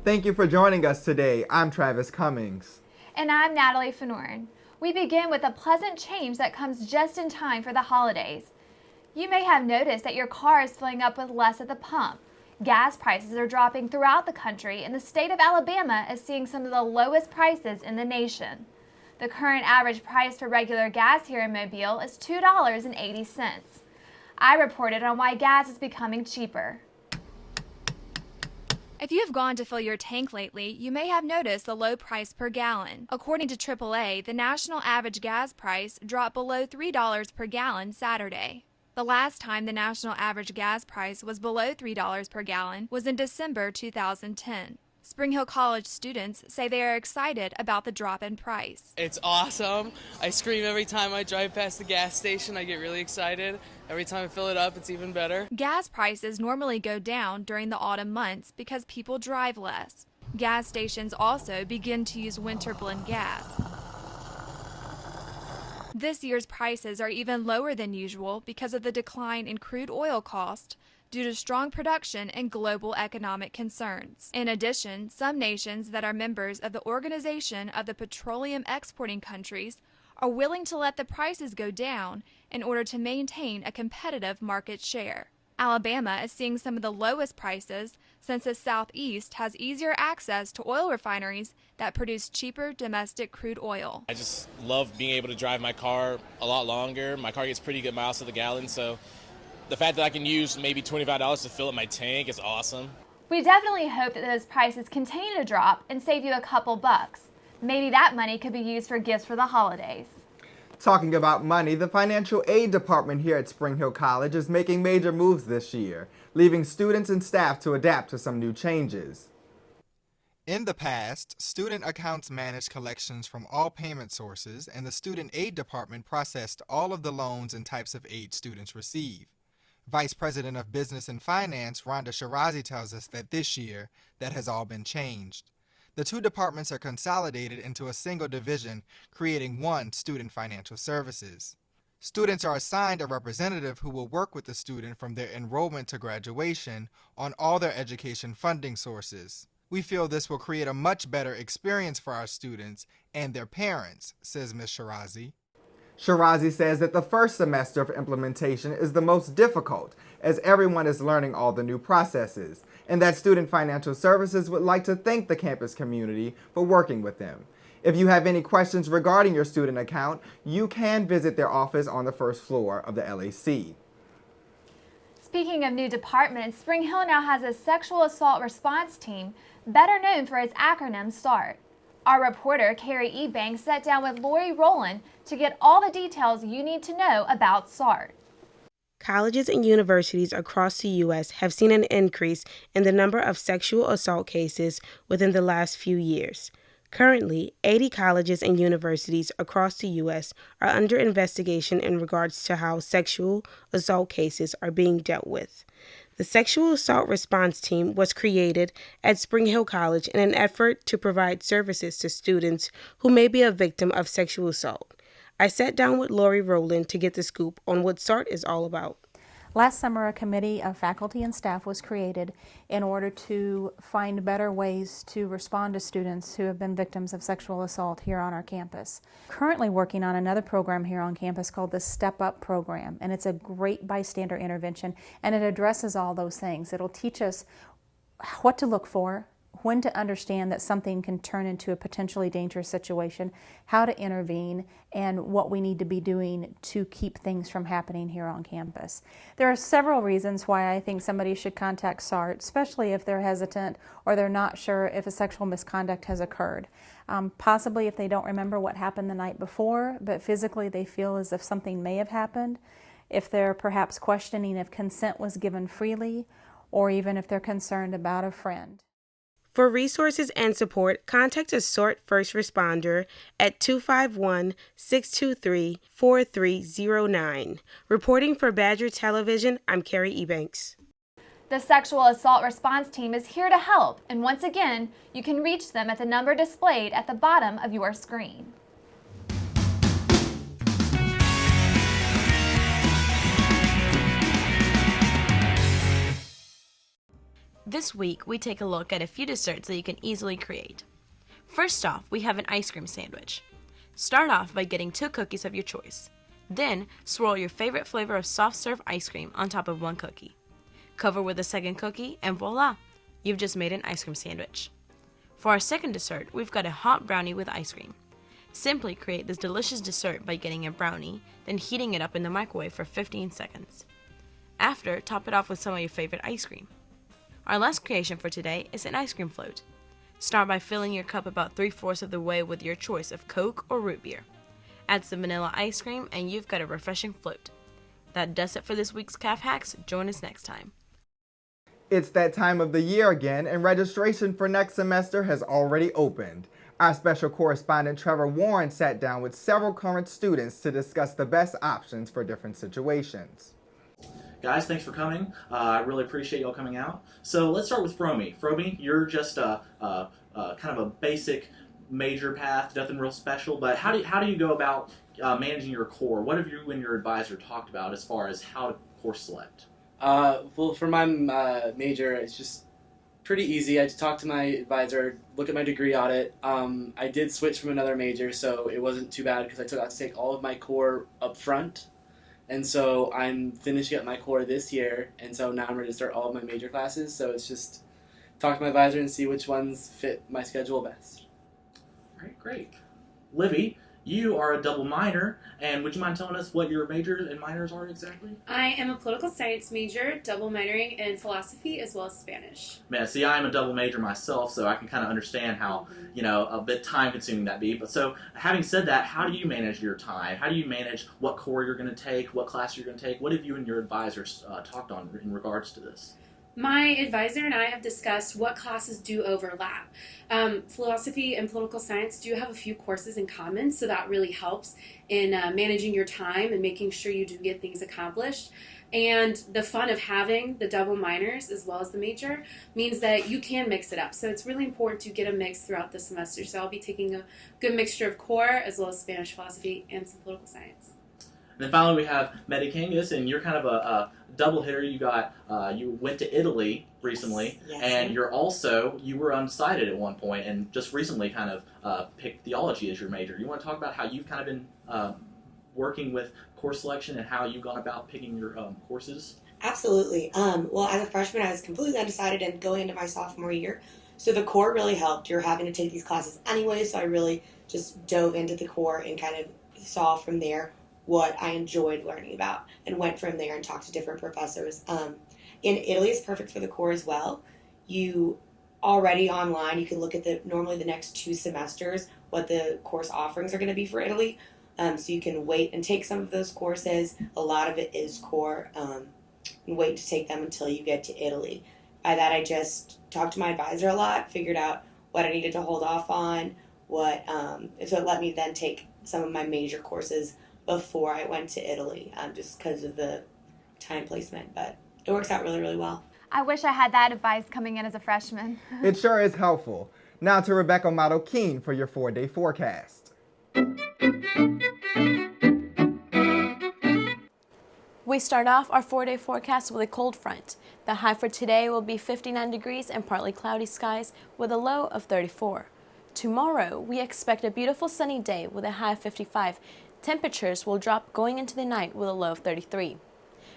Thank you for joining us today. I'm Travis Cummings. And I'm Natalie Finnorn. We begin with a pleasant change that comes just in time for the holidays. You may have noticed that your car is filling up with less at the pump. Gas prices are dropping throughout the country, and the state of Alabama is seeing some of the lowest prices in the nation. The current average price for regular gas here in Mobile is $2.80. I reported on why gas is becoming cheaper. If you have gone to fill your tank lately, you may have noticed the low price per gallon. According to AAA, the national average gas price dropped below $3 per gallon Saturday. The last time the national average gas price was below $3 per gallon was in December 2010. Spring Hill College students say they are excited about the drop in price. It's awesome. I scream every time I drive past the gas station. I get really excited. Every time I fill it up, it's even better. Gas prices normally go down during the autumn months because people drive less. Gas stations also begin to use winter blend gas. This year's prices are even lower than usual because of the decline in crude oil cost due to strong production and global economic concerns. In addition, some nations that are members of the Organization of the Petroleum Exporting Countries are willing to let the prices go down in order to maintain a competitive market share. Alabama is seeing some of the lowest prices since the Southeast has easier access to oil refineries that produce cheaper domestic crude oil. I just love being able to drive my car a lot longer. My car gets pretty good miles to the gallon, so the fact that I can use maybe $25 to fill up my tank is awesome. We definitely hope that those prices continue to drop and save you a couple bucks. Maybe that money could be used for gifts for the holidays. Talking about money, the financial aid department here at Spring Hill College is making major moves this year, leaving students and staff to adapt to some new changes. In the past, student accounts managed collections from all payment sources, and the student aid department processed all of the loans and types of aid students receive. Vice President of Business and Finance, Rhonda Shirazi, tells us that this year, that has all been changed. The two departments are consolidated into a single division, creating one Student Financial Services. Students are assigned a representative who will work with the student from their enrollment to graduation on all their education funding sources. We feel this will create a much better experience for our students and their parents, says Ms. Shirazi. Shirazi says that the first semester of implementation is the most difficult, as everyone is learning all the new processes, and that Student Financial Services would like to thank the campus community for working with them. If you have any questions regarding your student account, you can visit their office on the first floor of the LAC. Speaking of new departments, Spring Hill now has a sexual assault response team, better known for its acronym SART. Our reporter, Kerrie Ebanks, sat down with Lori Rowland to get all the details you need to know about SART. Colleges and universities across the U.S. have seen an increase in the number of sexual assault cases within the last few years. Currently, 80 colleges and universities across the U.S. are under investigation in regards to how sexual assault cases are being dealt with. The Sexual Assault Response Team was created at Spring Hill College in an effort to provide services to students who may be a victim of sexual assault. I sat down with Lori Rowland to get the scoop on what SART is all about. Last summer, a committee of faculty and staff was created in order to find better ways to respond to students who have been victims of sexual assault here on our campus. Currently working on another program here on campus called the Step Up program, and it's a great bystander intervention, and it addresses all those things. It'll teach us what to look for, when to understand that something can turn into a potentially dangerous situation, how to intervene, and what we need to be doing to keep things from happening here on campus. There are several reasons why I think somebody should contact SART, especially if they're hesitant or they're not sure if a sexual misconduct has occurred. Possibly if they don't remember what happened the night before, but physically they feel as if something may have happened, if they're perhaps questioning if consent was given freely, or even if they're concerned about a friend. For resources and support, contact a SART first responder at 251-623-4309. Reporting for Badger Television, I'm Kerrie Ebanks. The Sexual Assault Response Team is here to help, and once again, you can reach them at the number displayed at the bottom of your screen. This week, we take a look at a few desserts that you can easily create. First off, we have an ice cream sandwich. Start off by getting 2 cookies of your choice. Then, swirl your favorite flavor of soft serve ice cream on top of 1 cookie. Cover with a second cookie, and voila! You've just made an ice cream sandwich. For our second dessert, we've got a hot brownie with ice cream. Simply create this delicious dessert by getting a brownie, then heating it up in the microwave for 15 seconds. After, top it off with some of your favorite ice cream. Our last creation for today is an ice cream float. Start by filling your cup about 3/4 of the way with your choice of Coke or root beer. Add some vanilla ice cream and you've got a refreshing float. That does it for this week's Caf Hacks. Join us next time. It's that time of the year again, and registration for next semester has already opened. Our special correspondent Trevor Warren sat down with several current students to discuss the best options for different situations. Guys, thanks for coming. I really appreciate y'all coming out. So let's start with Fromy. Fromy, you're just kind of a basic major path, nothing real special, but how do you go about managing your core? What have you and your advisor talked about as far as how to course select? Well, for my major, it's just pretty easy. I just talk to my advisor, look at my degree audit. I did switch from another major, so it wasn't too bad because I got to take all of my core up front. And so I'm finishing up my core this year, and so now I'm ready to start all of my major classes. So it's just talk to my advisor and see which ones fit my schedule best. All right, great. Livy, you are a double minor, and would you mind telling us what your majors and minors are exactly? I am a political science major, double minoring in philosophy as well as Spanish. Man, see, I'm a double major myself, so I can kind of understand how, a bit time-consuming that be. But so, having said that, how do you manage your time? How do you manage what core you're going to take, what class you're going to take? What have you and your advisors talked on in regards to this? My advisor and I have discussed what classes do overlap. Philosophy and political science do have a few courses in common, so that really helps in managing your time and making sure you do get things accomplished. And the fun of having the double minors as well as the major means that you can mix it up. So it's really important to get a mix throughout the semester. So I'll be taking a good mixture of core as well as Spanish philosophy and some political science. And then finally we have Medicangus, and you're kind of a double hitter. You went to Italy recently, yes, and you were undecided at one point, and just recently kind of picked theology as your major. You want to talk about how you've kind of been working with course selection and how you've gone about picking your courses? Absolutely. Well, as a freshman, I was completely undecided and going into my sophomore year. So the core really helped. You're having to take these classes anyway, so I really just dove into the core and kind of saw from there what I enjoyed learning about and went from there and talked to different professors. In Italy, it's perfect for the core as well. You already online, you can look at normally the next 2 semesters, what the course offerings are going to be for Italy. So you can wait and take some of those courses. A lot of it is core, and wait to take them until you get to Italy. By that, I just talked to my advisor a lot, figured out what I needed to hold off on, so it let me then take some of my major courses before I went to Italy, just because of the time placement, but it works out really, really well. I wish I had that advice coming in as a freshman. It sure is helpful. Now to Rebeca Marroquin for your 4-day forecast. We start off our 4-day forecast with a cold front. The high for today will be 59 degrees and partly cloudy skies with a low of 34. Tomorrow, we expect a beautiful sunny day with a high of 55. Temperatures will drop going into the night with a low of 33.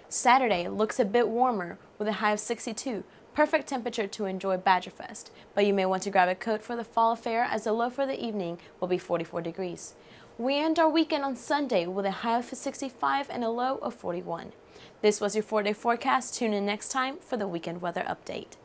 Saturday looks a bit warmer with a high of 62. Perfect temperature to enjoy Badgerfest, but you may want to grab a coat for the fall affair as the low for the evening will be 44 degrees. We end our weekend on Sunday with a high of 65 and a low of 41. This was your 4-day forecast. Tune in next time for the weekend weather update.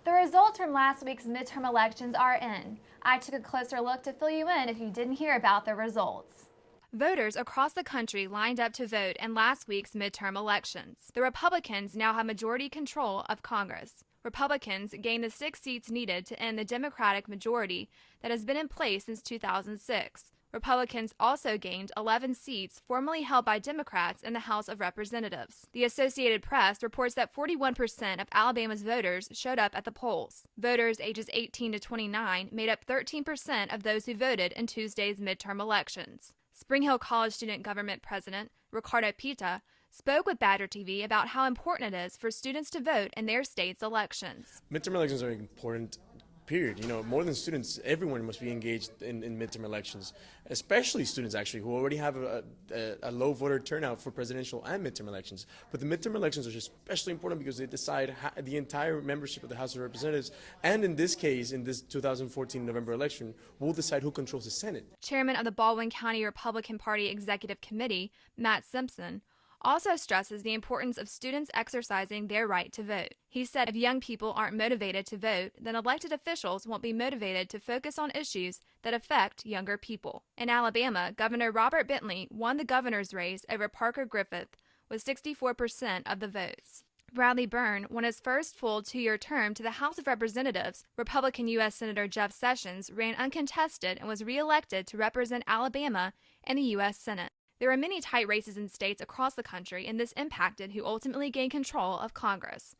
The results from last week's midterm elections are in. I took a closer look to fill you in if you didn't hear about the results. Voters across the country lined up to vote in last week's midterm elections. The Republicans now have majority control of Congress. Republicans gained the 6 seats needed to end the Democratic majority that has been in place since 2006. Republicans also gained 11 seats formerly held by Democrats in the House of Representatives. The Associated Press reports that 41% of Alabama's voters showed up at the polls. Voters ages 18 to 29 made up 13% of those who voted in Tuesday's midterm elections. Spring Hill College student government president Ricardo Pita spoke with Badger TV about how important it is for students to vote in their state's elections. Midterm elections are important, period. You know, more than students, everyone must be engaged in midterm elections, especially students actually who already have a low voter turnout for presidential and midterm elections. But the midterm elections are especially important because they decide the entire membership of the House of Representatives, and in this case, in this 2014 November election, will decide who controls the Senate. Chairman of the Baldwin County Republican Party Executive Committee, Matt Simpson, also stresses the importance of students exercising their right to vote. He said if young people aren't motivated to vote, then elected officials won't be motivated to focus on issues that affect younger people. In Alabama, Governor Robert Bentley won the governor's race over Parker Griffith with 64% of the votes. Bradley Byrne won his first full 2-year term to the House of Representatives. Republican U.S. Senator Jeff Sessions ran uncontested and was re-elected to represent Alabama in the U.S. Senate. There are many tight races in states across the country, and this impacted who ultimately gained control of Congress.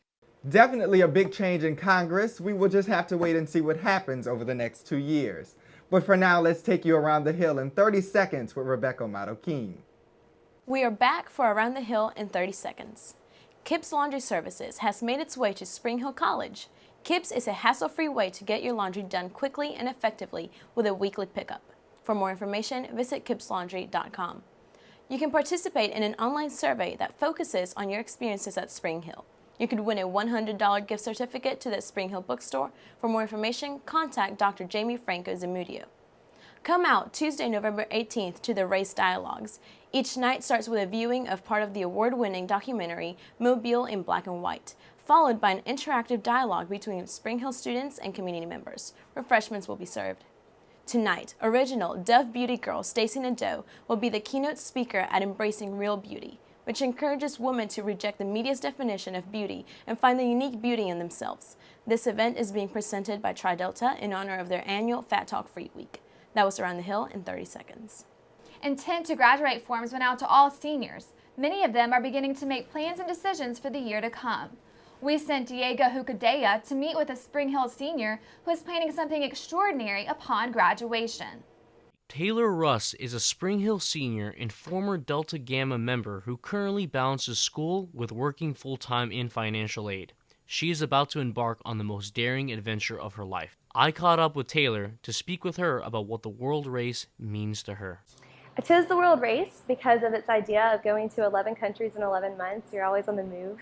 Definitely a big change in Congress. We will just have to wait and see what happens over the next 2 years. But for now, let's take you around the hill in 30 seconds with Rebeca Marroquin. We are back for Around the Hill in 30 seconds. Kips Laundry Services has made its way to Spring Hill College. Kips is a hassle-free way to get your laundry done quickly and effectively with a weekly pickup. For more information, visit kipslaundry.com. You can participate in an online survey that focuses on your experiences at Spring Hill. You could win a $100 gift certificate to the Spring Hill bookstore. For more information, contact Dr. Jamie Franco Zamudio. Come out Tuesday, November 18th to the Race Dialogues. Each night starts with a viewing of part of the award-winning documentary Mobile in Black and White, followed by an interactive dialogue between Spring Hill students and community members. Refreshments will be served. Tonight, original Dove Beauty girl Stacey Nadeau will be the keynote speaker at Embracing Real Beauty, which encourages women to reject the media's definition of beauty and find the unique beauty in themselves. This event is being presented by Tri-Delta in honor of their annual Fat Talk Free Week. That was Around the Hill in 30 seconds. Intent to graduate forms went out to all seniors. Many of them are beginning to make plans and decisions for the year to come. We sent Diego Juncadella to meet with a Spring Hill senior who is planning something extraordinary upon graduation. Taylor Russ is a Spring Hill senior and former Delta Gamma member who currently balances school with working full-time in financial aid. She is about to embark on the most daring adventure of her life. I caught up with Taylor to speak with her about what the World Race means to her. I chose the World Race because of its idea of going to 11 countries in 11 months. You're always on the move.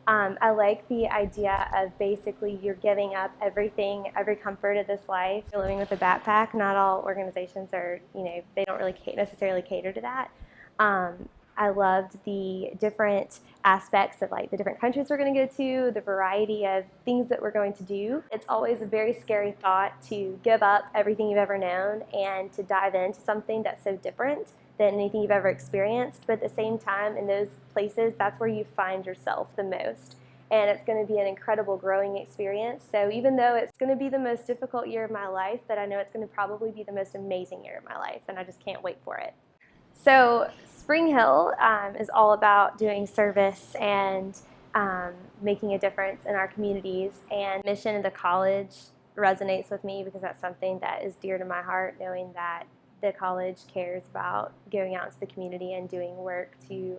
I like the idea of basically you're giving up everything, every comfort of this life. You're living with a backpack. Not all organizations are, they don't really necessarily cater to that. I loved the different aspects of like the different countries we're going to go to, the variety of things that we're going to do. It's always a very scary thought to give up everything you've ever known and to dive into something that's so different than anything you've ever experienced. But at the same time, in those places, that's where you find yourself the most. And it's going to be an incredible growing experience. So even though it's going to be the most difficult year of my life, but I know it's going to probably be the most amazing year of my life, and I just can't wait for it. So Spring Hill is all about doing service and making a difference in our communities. And the mission of the college resonates with me because that's something that is dear to my heart, knowing that the college cares about going out into the community and doing work to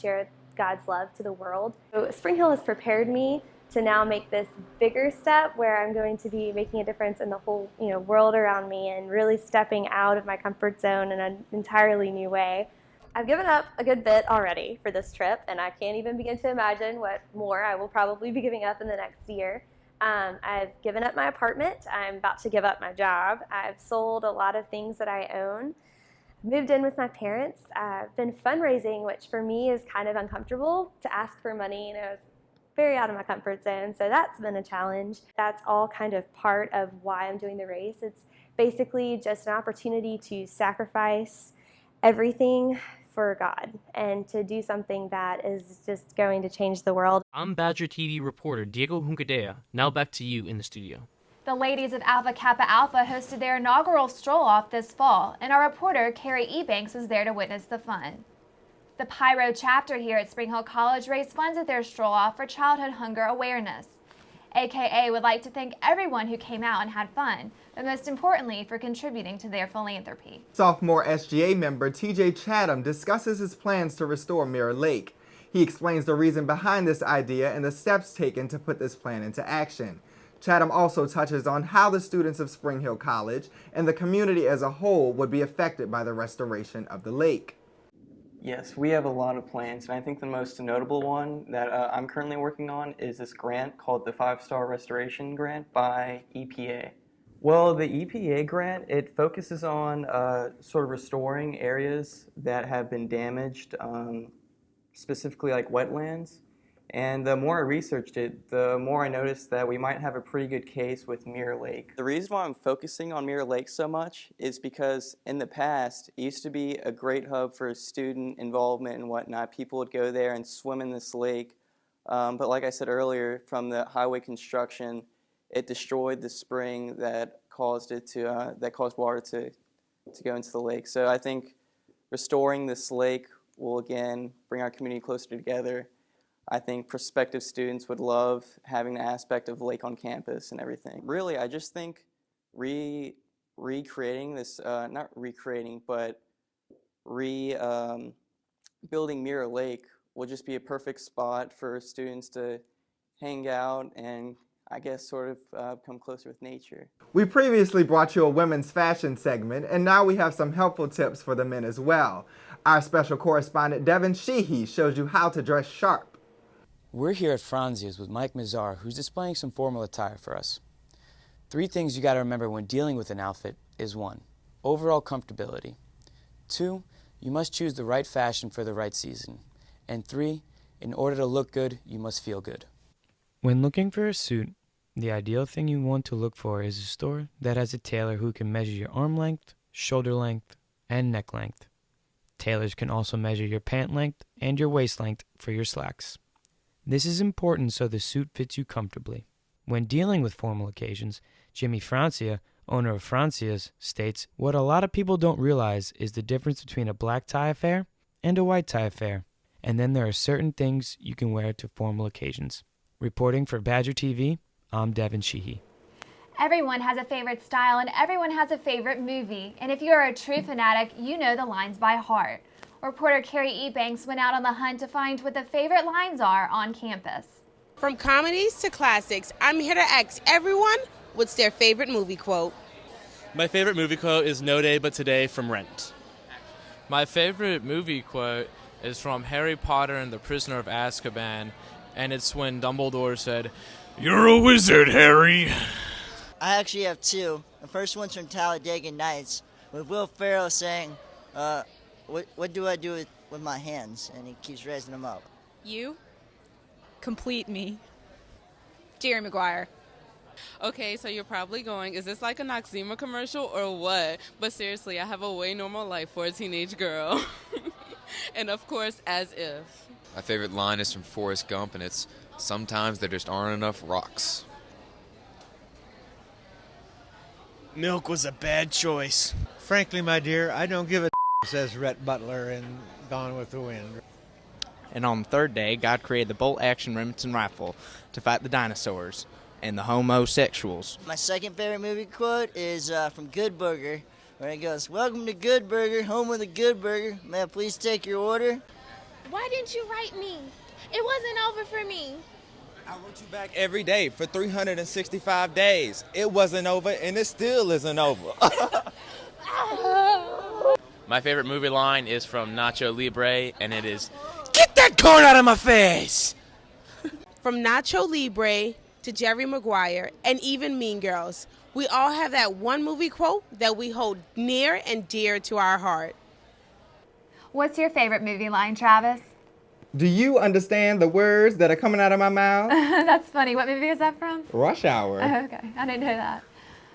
share God's love to the world. So Spring Hill has prepared me to now make this bigger step where I'm going to be making a difference in the whole world around me and really stepping out of my comfort zone in an entirely new way. I've given up a good bit already for this trip, and I can't even begin to imagine what more I will probably be giving up in the next year. I've given up my apartment. I'm about to give up my job. I've sold a lot of things that I own. Moved in with my parents. I've been fundraising, which for me is kind of uncomfortable to ask for money. It's very out of my comfort zone, so that's been a challenge. That's all kind of part of why I'm doing the race. It's basically just an opportunity to sacrifice everything for God and to do something that is just going to change the world. I'm Badger TV reporter Diego Juncadella. Now back to you in the studio. The ladies of Alpha Kappa Alpha hosted their inaugural Stroll Off this fall, and our reporter Kerrie Ebanks was there to witness the fun. The Pyro chapter here at Spring Hill College raised funds at their Stroll Off for childhood hunger awareness. AKA would like to thank everyone who came out and had fun, but most importantly for contributing to their philanthropy. Sophomore SGA member TJ Chatham discusses his plans to restore Mirror Lake. He explains the reason behind this idea and the steps taken to put this plan into action. Chatham also touches on how the students of Spring Hill College and the community as a whole would be affected by the restoration of the lake. Yes, we have a lot of plans, and I think the most notable one that I'm currently working on is this grant called the 5-Star Restoration Grant by EPA. Well, the EPA grant, it focuses on sort of restoring areas that have been damaged, specifically like wetlands. And the more I researched it, the more I noticed that we might have a pretty good case with Mirror Lake. The reason why I'm focusing on Mirror Lake so much is because in the past, it used to be a great hub for student involvement and whatnot. People would go there and swim in this lake. But like I said earlier, from the highway construction, it destroyed the spring that caused it to that caused water to go into the lake. So I think restoring this lake will again bring our community closer together. I think prospective students would love having the aspect of lake on campus and everything. Really, I just think recreating this, not recreating, but building Mirror Lake will just be a perfect spot for students to hang out and I guess sort of come closer with nature. We previously brought you a women's fashion segment, and now we have some helpful tips for the men as well. Our special correspondent Devon Sheehy shows you how to dress sharp. We're here at Franzia's with Mike Mazzar, who's displaying some formal attire for us. 3 things you gotta remember when dealing with an outfit is 1, overall comfortability. 2, you must choose the right fashion for the right season. And 3, in order to look good, you must feel good. When looking for a suit, the ideal thing you want to look for is a store that has a tailor who can measure your arm length, shoulder length, and neck length. Tailors can also measure your pant length and your waist length for your slacks. This is important so the suit fits you comfortably. When dealing with formal occasions, Jimmy Francia, owner of Francia's, states, "What a lot of people don't realize is the difference between a black tie affair and a white tie affair. And then there are certain things you can wear to formal occasions." Reporting for Badger TV, I'm Devon Sheehy. Everyone has a favorite style and everyone has a favorite movie. And if you're a true fanatic, you know the lines by heart. Reporter Kerrie Ebanks went out on the hunt to find what the favorite lines are on campus. From comedies to classics, I'm here to ask everyone what's their favorite movie quote. My favorite movie quote is "No Day But Today" from Rent. My favorite movie quote is from Harry Potter and the Prisoner of Azkaban, and it's when Dumbledore said, "You're a wizard, Harry." I actually have 2. The first one's from Talladega Nights, with Will Ferrell saying, what do I do with my hands? And he keeps raising them up. You complete me. Jerry Maguire. Okay, so you're probably going, is this like a Noxzema commercial or what? But seriously, I have a way normal life for a teenage girl. And of course, as if. My favorite line is from Forrest Gump, and it's, "Sometimes there just aren't enough rocks." Milk was a bad choice. Frankly, my dear, I don't give a says Rhett Butler in Gone with the Wind. And on the 3rd day, God created the bolt-action Remington rifle to fight the dinosaurs and the homosexuals. My second favorite movie quote is from Good Burger, where it goes, "Welcome to Good Burger, home of the Good Burger. May I please take your order?" Why didn't you write me? It wasn't over for me. I wrote you back every day for 365 days. It wasn't over, and it still isn't over. My favorite movie line is from Nacho Libre, and it is, "Get that corn out of my face!" From Nacho Libre to Jerry Maguire and even Mean Girls, we all have that one movie quote that we hold near and dear to our heart. What's your favorite movie line, Travis? Do you understand the words that are coming out of my mouth? That's funny. What movie is that from? Rush Hour. Oh, okay. I didn't know that.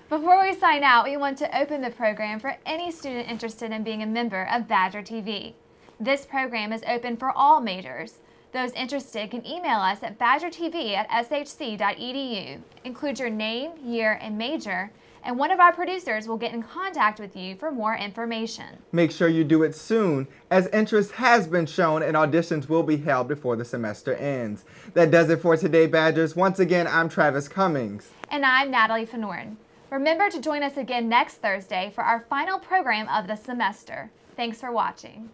Before we sign out, we want to open the program for any student interested in being a member of Badger TV. This program is open for all majors. Those interested can email us at badgertv@shc.edu. Include your name, year, and major, and one of our producers will get in contact with you for more information. Make sure you do it soon, as interest has been shown and auditions will be held before the semester ends. That does it for today, Badgers. Once again, I'm Travis Cummings. And I'm Natalie Finnorn. Remember to join us again next Thursday for our final program of the semester. Thanks for watching.